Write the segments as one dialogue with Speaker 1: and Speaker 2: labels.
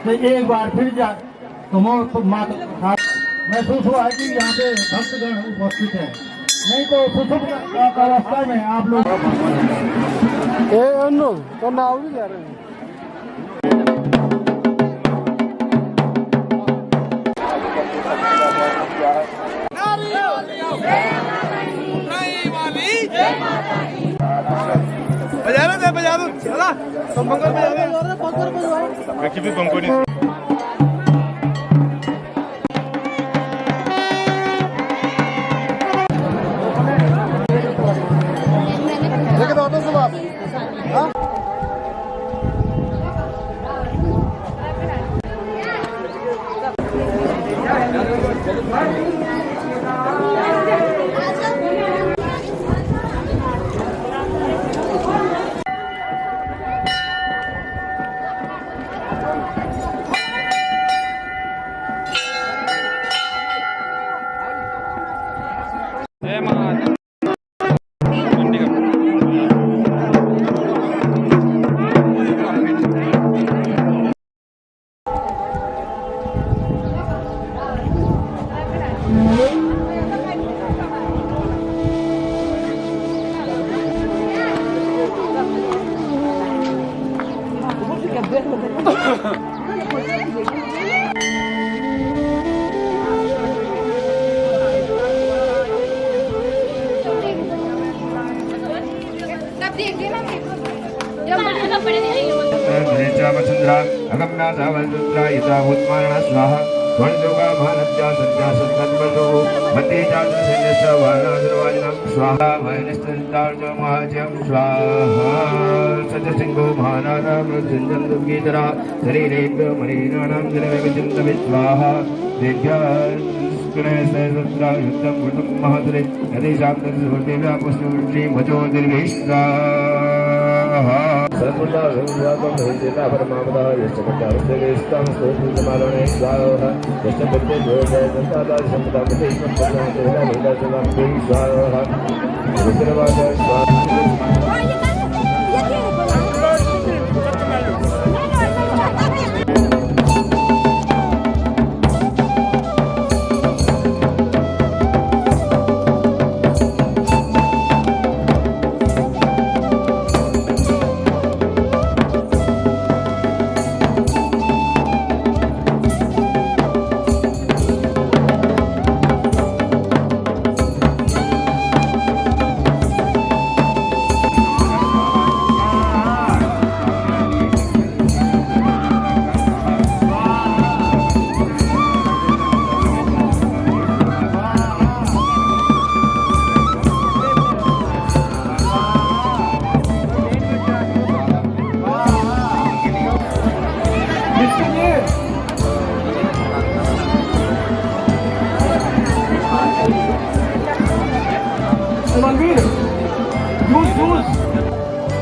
Speaker 1: कि एक बार फिर जा महसूस हुआ है कि यहाँ पे भक्तगण उपस्थित है, नहीं तो सुसुप्त अवस्था में आप लोग
Speaker 2: तो नाव नहीं जा रहे हैं। बजा दो चला तुम बंकर बजा दो बंको नहीं लेके दो सब आप हां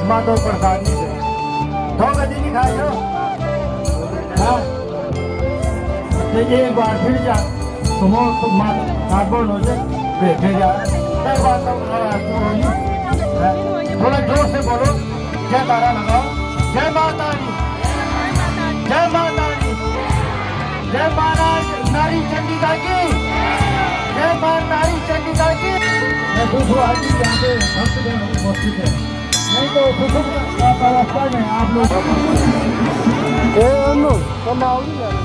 Speaker 2: माधव प्रसाद जी से 2 गड्डी नहीं खाए हो एक बार फिर जा तुम ठाकुर हो से बैठे जा थोड़ा जोर से बोलो, जय तारा लगाओ, जय माता दी, जय माता दी, जय माता नारी चंडिका की, जय माता नारी चंडिका की। मैं खुश हुआ कि यहाँ पे भक्तगण उपस्थित है, नहीं तो सुसुप्त अवस्था में आप लोग तो नाव नहीं जा रहे।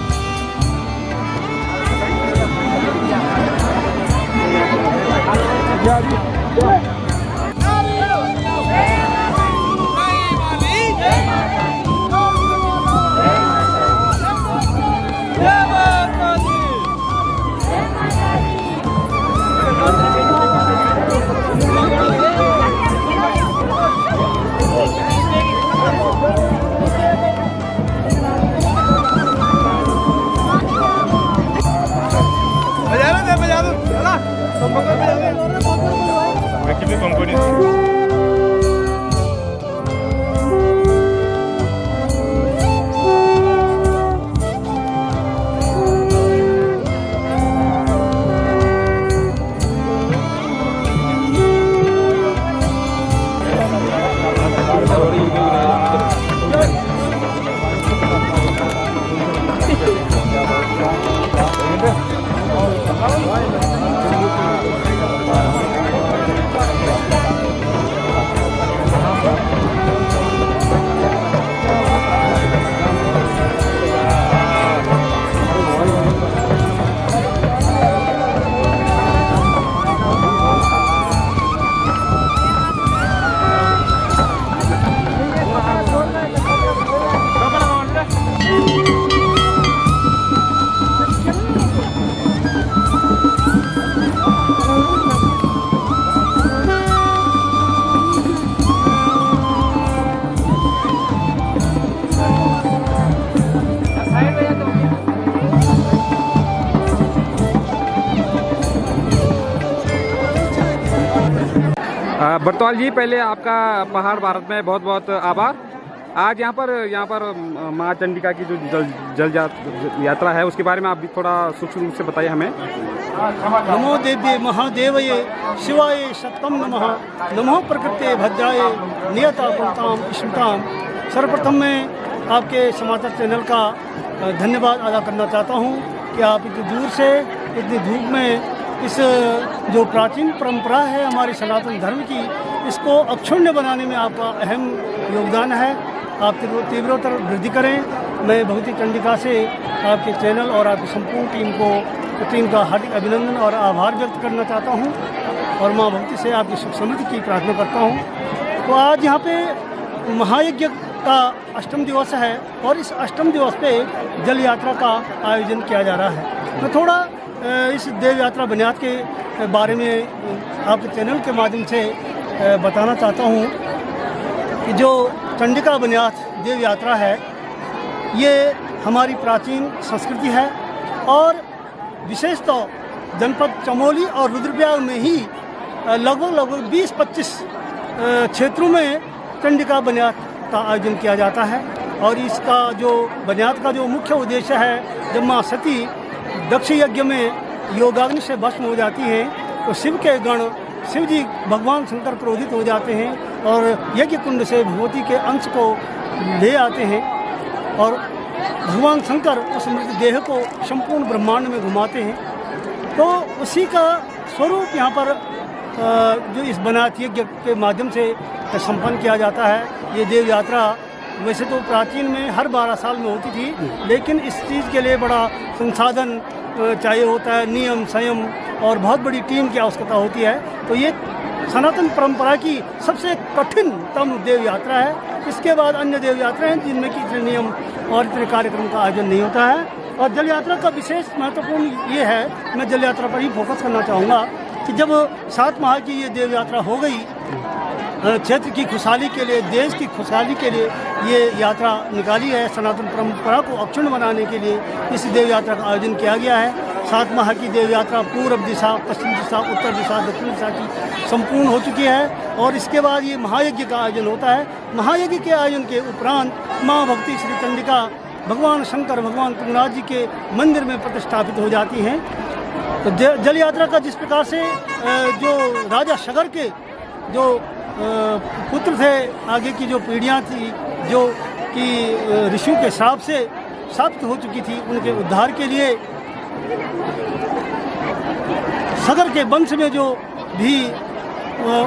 Speaker 2: बजा दो चला तुम बंकर बजा दो।
Speaker 3: बरतौल जी, पहले आपका पहाड़ भारत में बहुत बहुत आभार। आज यहाँ पर माँ चंडिका की जो जल यात्रा है उसके बारे में आप भी थोड़ा सूक्ष्म रूप से बताइए हमें।
Speaker 4: नमो देव्ये महादेवये शिवाय शतकम नमः। नमो प्रकृते भद्राय नियता कुलताम स्मृताम। सर्वप्रथम मैं आपके समाचार चैनल का धन्यवाद अदा करना चाहता हूँ कि आप इतनी दूर से इतनी धूप में इस जो प्राचीन परंपरा है हमारे सनातन धर्म की, इसको अक्षुण्य बनाने में आपका अहम योगदान है। आप तीव्रतर वृद्धि करें। मैं भगवती चंडिका से आपके चैनल और आपकी संपूर्ण टीम का हार्दिक अभिनंदन और आभार व्यक्त करना चाहता हूं और मां भगवती से आपकी सुख समृद्धि की प्रार्थना करता हूं। तो आज यहाँ पे महायज्ञ का अष्टम दिवस है और इस अष्टम दिवस पे जल यात्रा का आयोजन किया जा रहा है। मैं थोड़ा इस देव यात्रा बुनियाद के बारे में आपके चैनल के माध्यम से बताना चाहता हूँ कि जो चंडिका बुनियाद देव यात्रा है ये हमारी प्राचीन संस्कृति है और विशेषतः जनपद चमोली और रुद्रप्रयाग में ही लगभग 20-25 क्षेत्रों में चंडिका बुनियाद का आयोजन किया जाता है। और इसका जो बुनियाद का जो मुख्य उद्देश्य है, जब माँ सती दक्ष यज्ञ में योगाग्नि से भस्म हो जाती हैं तो शिव के गण शिव जी भगवान शंकर क्रोधित हो जाते हैं और यज्ञ कुंड से भगवती के अंश को ले आते हैं और भगवान शंकर उस मृत देह को संपूर्ण ब्रह्मांड में घुमाते हैं। तो उसी का स्वरूप यहाँ पर जो इस बनात यज्ञ के माध्यम से संपन्न किया जाता है। ये देव यात्रा वैसे तो प्राचीन में हर 12 साल में होती थी, लेकिन इस चीज़ के लिए बड़ा संसाधन चाहिए होता है, नियम संयम और बहुत बड़ी टीम की आवश्यकता होती है। तो ये सनातन परंपरा की सबसे कठिनतम देव यात्रा है। इसके बाद अन्य देव यात्रा हैं जिनमें कि इतने नियम और इतने कार्यक्रम का आयोजन नहीं होता है। और जल यात्रा का विशेष महत्वपूर्ण ये है, मैं जल यात्रा पर ही फोकस करना चाहूँगा कि जब 7 माह की ये देव यात्रा हो गई, क्षेत्र की खुशहाली के लिए, देश की खुशहाली के लिए ये यात्रा निकाली है। सनातन परंपरा को अक्षुण्ण बनाने के लिए इस देव यात्रा का आयोजन किया गया है। 7 माह की देव यात्रा पूर्व दिशा, पश्चिम दिशा, उत्तर दिशा, दक्षिण दिशा की संपूर्ण हो चुकी है और इसके बाद ये महायज्ञ का आयोजन होता है। महायज्ञ के आयोजन के उपरांत माँ भगवती श्री चंडिका भगवान शंकर, भगवान तुंगनाथ जी के मंदिर में प्रतिष्ठापित हो जाती हैं। तो जल यात्रा का जिस प्रकार से जो राजा सगर के जो पुत्र थे, आगे की जो पीढ़ियाँ थी जो कि ऋषियों के श्राप से शापित हो चुकी थी, उनके उद्धार के लिए सगर के वंश में जो भी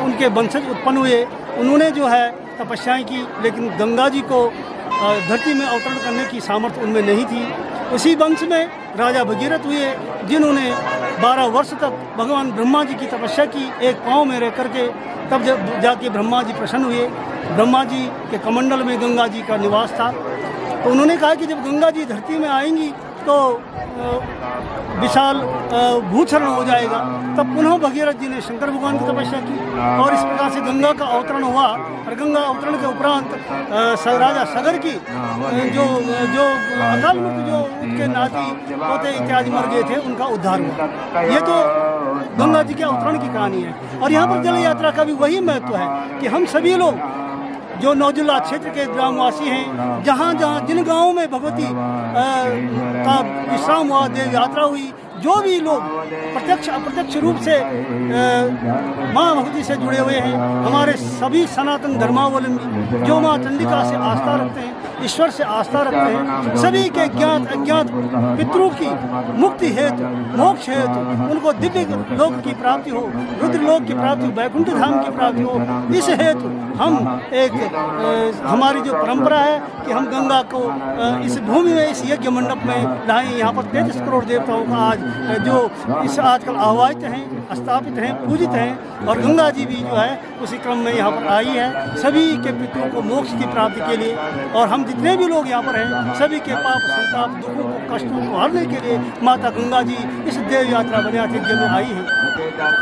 Speaker 4: उनके वंशज उत्पन्न हुए, उन्होंने जो है तपस्याएं की, लेकिन गंगा जी को धरती में अवतरण करने की सामर्थ्य उनमें नहीं थी। उसी वंश में राजा भगीरथ हुए जिन्होंने 12 वर्ष तक भगवान ब्रह्मा जी की तपस्या की, एक पाँव में रह करके, तब जब जाके ब्रह्मा जी प्रसन्न हुए। ब्रह्मा जी के कमंडल में गंगा जी का निवास था। तो उन्होंने कहा कि जब गंगा जी धरती में आएंगी तो विशाल भूचरण हो जाएगा। तब पुनः भगीरथ जी ने शंकर भगवान की तपस्या की और इस प्रकार से गंगा का अवतरण हुआ। और गंगा अवतरण के उपरांत राजा सगर की जो अकाल मृत्यु जो उनके नाती पोते इत्यादि मर गए थे, उनका उद्धार हुआ। ये तो गंगा जी के अवतरण की कहानी है। और यहाँ पर जल यात्रा का भी वही महत्व है कि हम सभी लोग जो नौजुल्ला क्षेत्र के ग्रामवासी हैं, जहाँ जहाँ जिन गाँवों में भगवती का विश्राम हुआ, देव यात्रा हुई, जो भी लोग प्रत्यक्ष अप्रत्यक्ष रूप से माँ भगवती से जुड़े हुए हैं, हमारे सभी सनातन धर्मावलंबी जो माँ चंडिका से आस्था रखते हैं, ईश्वर से आस्था रखते हैं, सभी के ज्ञात अज्ञात पितरों की मुक्ति हेतु, मोक्ष हेतु, उनको दिव्य लोक की प्राप्ति हो, रुद्र लोक की प्राप्ति हो, वैकुंठ धाम की प्राप्ति हो, इस हेतु हम एक हमारी जो परंपरा है कि हम गंगा को इस भूमि में, इस यज्ञ मंडप में लाएं। यहाँ पर 33 करोड़ देवताओं का आज जो इस आजकल आह्वाहित हैं, स्थापित हैं, पूजित हैं और गंगा जी भी जो है उसी क्रम में यहाँ पर आई है सभी के पितरों को मोक्ष की प्राप्ति के लिए। और हम जितने भी लोग यहाँ पर हैं, सभी के पाप संताप दुखों को कष्टों को हरने के लिए माता गंगा जी इस देव यात्रा बनाते यज्ञ में आई है।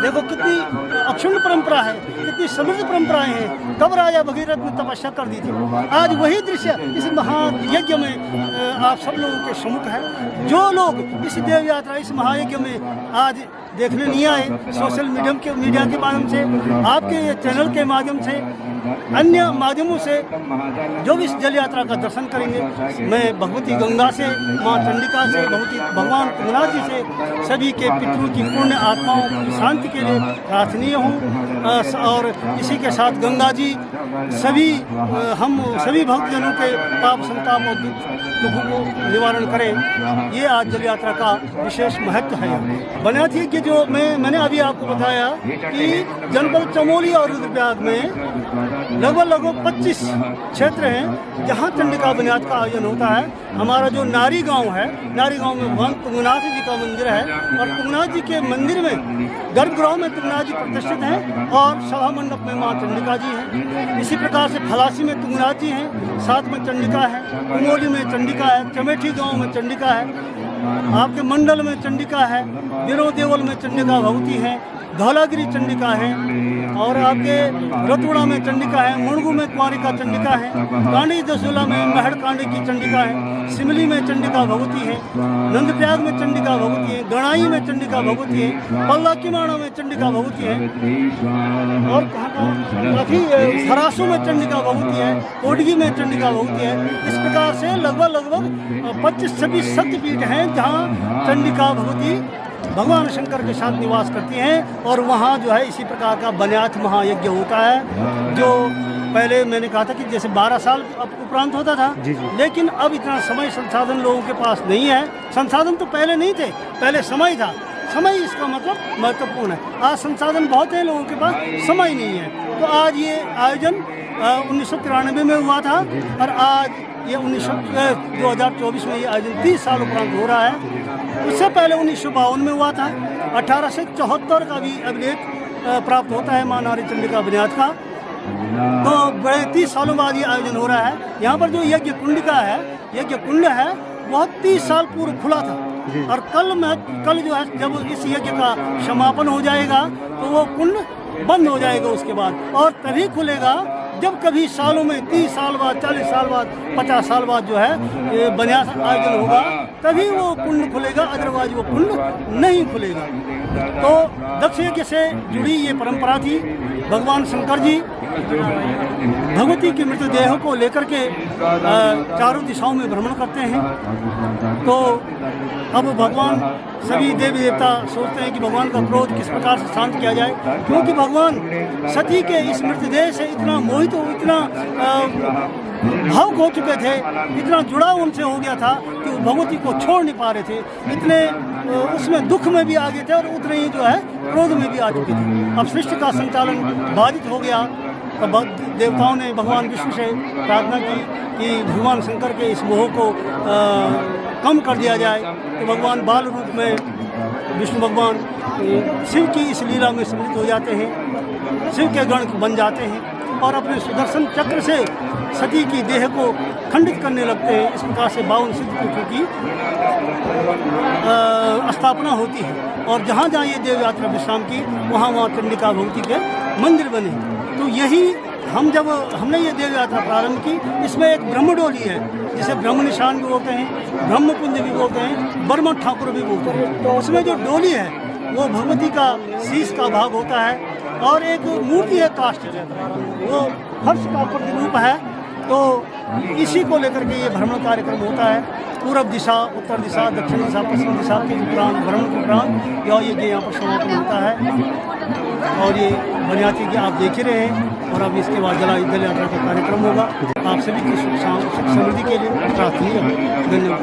Speaker 4: देखो कितनी अक्षुण्ण परंपरा है, कितनी समृद्ध परंपराएं हैं। तब राजा भगीरथ ने तपस्या कर दी थी। आज वही दृश्य इस महायज्ञ में आप सब लोगों के सम्मुख है। जो लोग इस देव यात्रा, इस महायज्ञ में आज देखने नहीं आए, सोशल मीडिया के माध्यम से, आपके ये चैनल के माध्यम से, अन्य माध्यमों से जो भी इस जल यात्रा का दर्शन करेंगे, मैं भगवती गंगा से, माँ चंडिका से, भगवान तुंगनाथ जी से सभी के पितरों की पुण्य आत्माओं की शांति के लिए प्रार्थनीय हूँ। और इसी के साथ गंगा जी हम सभी भक्तजनों के पाप संताप और दुखों को निवारण करें। ये आज जल यात्रा का विशेष महत्व है। बनियाद यज्ञ जो मैंने अभी आपको बताया कि जनपद चमोली और रुद्रप्रयाग में लगभग 25 क्षेत्र हैं जहाँ चंडिका बनियाद का आयोजन होता है। हमारा जो नारी गांव है, नारी गांव में भगवान तुंगनाथ जी का मंदिर है और तुंगनाथ जी के मंदिर में गर्भगृह में तुंगनाथ जी प्रतिष्ठित हैं और सभा मंडप में माँ चंडिका जी हैं। इसी प्रकार से फलासी में तुंगनाथ जी हैं, साथ में चंडिका है, कुमोली में चंडिका है, चमेठी गाँव में चंडिका है, आपके मंडल में चंडिका है, बिरो देवल में चंडिका भगवती है, धौलागिरी चंडिका है और आपके रतुड़ा में चंडिका है, मुणगू में कुंवारिका चंडिका है, कांडी दसुला में महड़ कांडी की चंडिका है, सिमली में चंडिका भगवती है, नंदप्रयाग में चंडिका भगवती है, गणाई में चंडिका भगवती है, पल्ला किमाणा में चंडिका भगवती है और काफी सरासू में चंडिका भगवती है, कोडगी में चंडिका भगवती है। इस प्रकार से लगभग 25-26 शक्तिपीठ हैं जहाँ चंडिका भगवती भगवान शंकर के साथ निवास करती हैं और वहाँ जो है इसी प्रकार का बनियाथ महायज्ञ होता है जो पहले मैंने कहा था कि जैसे 12 साल उपरांत होता था। लेकिन अब इतना समय संसाधन लोगों के पास नहीं है। संसाधन तो पहले नहीं थे, पहले समय था। समय इसका मतलब महत्वपूर्ण है। आज संसाधन बहुत है लोगों के पास, समय नहीं है। तो आज ये आयोजन 1993 में हुआ था और आज ये 2024 में ये आयोजन 30 साल उपरांत हो रहा है। उससे पहले 1952 में हुआ था। 1874 का भी अभिलेख प्राप्त होता है माँ नारी चंडिका बनियाद का। तो बड़े 30 सालों बाद ये आयोजन हो रहा है। यहाँ पर जो यज्ञ कुंड है वह 30 साल पूर्व खुला था और कल जो है जब इस यज्ञ का समापन हो जाएगा तो वो कुंड बंद हो जाएगा उसके बाद, और तभी खुलेगा जब कभी सालों में 30 साल बाद, 40 साल बाद, 50 साल बाद जो है ये बनियाद आयोजन होगा तभी वो कुंड खुलेगा, अदरवाइज वो कुंड नहीं खुलेगा। तो दक्ष यज्ञ से जुड़ी ये परंपरा थी। भगवान शंकर जी भगवती के मृतदेह को लेकर के चारों दिशाओं में भ्रमण करते हैं। तो अब भगवान सभी देवी देवता सोचते हैं कि भगवान का क्रोध किस प्रकार से शांत किया जाए, क्योंकि भगवान सती के इस मृतदेह से इतना मोहित इतना भावुक हो चुके थे, इतना जुड़ाव उनसे हो गया था कि वो भगवती को छोड़ नहीं पा रहे थे। इतने उसमें दुख में भी आ गए थे और उतने ही जो है क्रोध में भी आ चुके थे। अब सृष्टि का संचालन बाधित हो गया। तब देवताओं ने भगवान विष्णु से प्रार्थना की कि भगवान शंकर के इस मोह को कम कर दिया जाए। तो भगवान बाल रूप में विष्णु भगवान शिव की इस लीला में सम्मिलित हो जाते हैं, शिव के गण बन जाते हैं और अपने सुदर्शन चक्र से सती की देह को खंडित करने लगते हैं। इस प्रकार से 52 सिद्धपीठों की स्थापना होती है और जहाँ जहाँ ये देव यात्रा विश्राम की वहाँ वहाँ चंडिका भगवती के मंदिर बने। तो यही हमने ये देव यात्रा प्रारंभ की। इसमें एक ब्रह्म डोली है जिसे ब्रह्म निशान भी बोलते हैं, ब्रह्म कुंज भी बोलते हैं, बर्मा ठाकुर भी बोलते हैं। तो उसमें जो डोली है वो भगवती का शीश का भाग होता है और एक मूर्ति है काष्ठ, वो हर्ष का प्रतिरूप है। तो इसी को लेकर के ये भ्रमण कार्यक्रम होता है। पूर्व दिशा, उत्तर दिशा, दक्षिण दिशा, पश्चिम दिशा के उपरांत भ्रमण के उपरांत यज्ञ यहाँ पर समापन होता है। और ये बनियाद यज्ञ आप देख ही रहे हैं और अब इसके बाद जल यात्रा का कार्यक्रम होगा। आप सभी की सुख समृद्धि के लिए प्रार्थनीय है। धन्यवाद।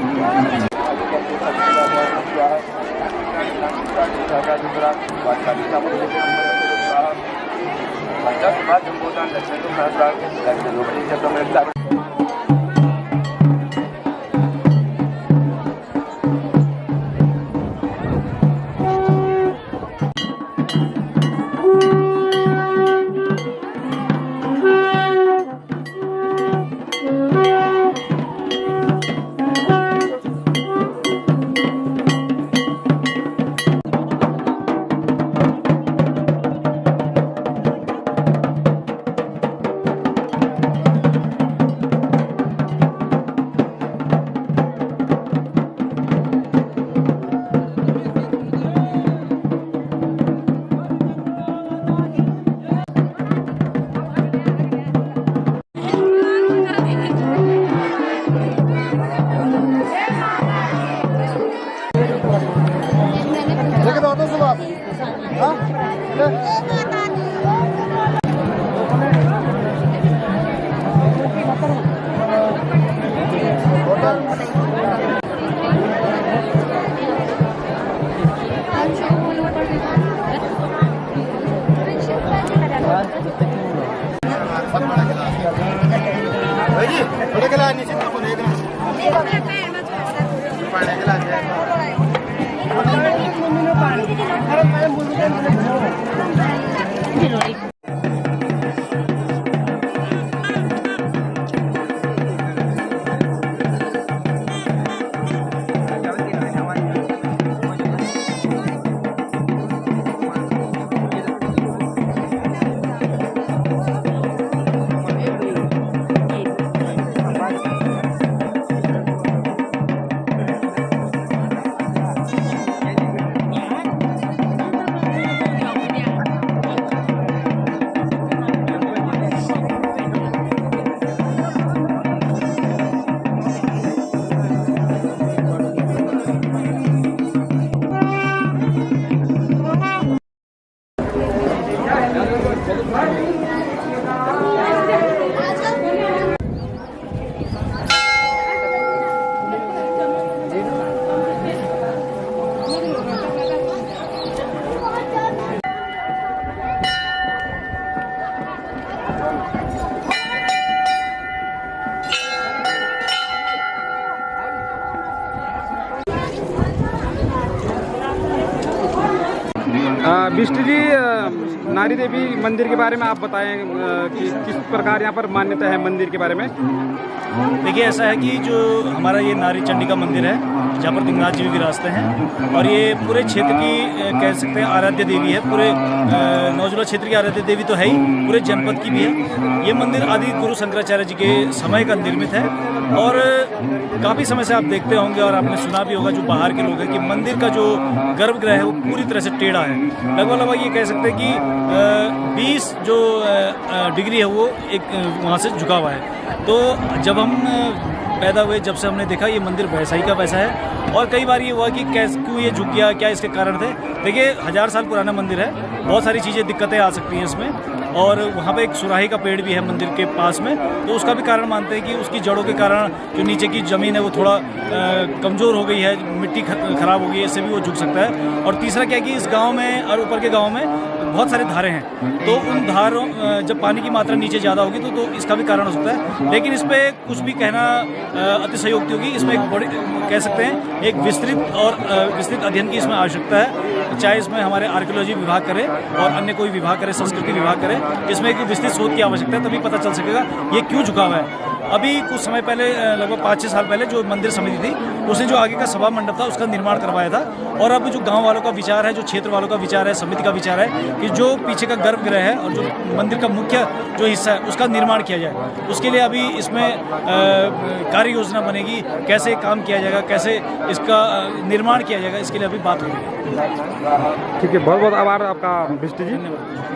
Speaker 3: बिष्ट जी, नारी देवी मंदिर के बारे में आप बताएं कि किस प्रकार यहाँ पर मान्यता है मंदिर के बारे में।
Speaker 5: देखिए, ऐसा है कि जो हमारा ये नारी चंडी का मंदिर है, जहाँ पर तुंगनाथ जी भी विराजते हैं, और ये पूरे क्षेत्र की कह सकते हैं आराध्य देवी है। पूरे नौजुला क्षेत्र की आराध्य देवी तो है ही, पूरे जनपद की भी है। ये मंदिर आदि गुरु शंकराचार्य जी के समय का निर्मित है और काफ़ी समय से आप देखते होंगे और आपने सुना भी होगा जो बाहर के लोग हैं कि मंदिर का जो गर्भगृह है वो पूरी तरह से टेढ़ा है। लगभग ये कह सकते हैं कि 20 जो डिग्री है वो एक वहाँ से झुका हुआ है। तो जब हम पैदा हुए, जब से हमने देखा ये मंदिर वैसा ही का वैसा है। और कई बार ये हुआ कि क्यों ये झुक गया, क्या इसके कारण थे। देखिए, 1000 साल पुराना मंदिर है, बहुत सारी चीज़ें दिक्कतें आ सकती हैं इसमें। और वहाँ पे एक सुराही का पेड़ भी है मंदिर के पास में, तो उसका भी कारण मानते हैं कि उसकी जड़ों के कारण जो नीचे की ज़मीन है वो थोड़ा कमज़ोर हो गई है, मिट्टी खराब हो गई है, इससे भी वो झुक सकता है। और तीसरा क्या है कि इस गांव में और ऊपर के गांव में बहुत सारे धारें हैं, तो उन धारों जब पानी की मात्रा नीचे ज़्यादा होगी तो इसका भी कारण हो सकता है। लेकिन इस पर कुछ भी कहना अतिशयोक्ति होगी। इसमें एक बड़ी कह सकते हैं एक विस्तृत अध्ययन की इसमें आवश्यकता है, चाहे इसमें हमारे आर्कियोलॉजी विभाग करे और अन्य कोई विभाग करे, संस्कृति विभाग करे। इसमें एक विस्तृत शोध की आवश्यकता है, तभी पता चल सकेगा ये क्यों झुका हुआ है। अभी कुछ समय पहले, लगभग 5-6 साल पहले, जो मंदिर समिति थी उसने जो आगे का सभा मंडप था उसका निर्माण करवाया था। और अब जो गांव वालों का विचार है, जो क्षेत्र वालों का विचार है, समिति का विचार है कि जो पीछे का गर्भगृह है और जो मंदिर का मुख्य जो हिस्सा है उसका निर्माण किया जाए। उसके लिए अभी इसमें कार्य योजना बनेगी, कैसे काम किया जाएगा, कैसे इसका निर्माण किया जाएगा, इसके लिए अभी बात हो रही है।
Speaker 3: ठीक है, बहुत बहुत आभार आपका बिष्ट जी।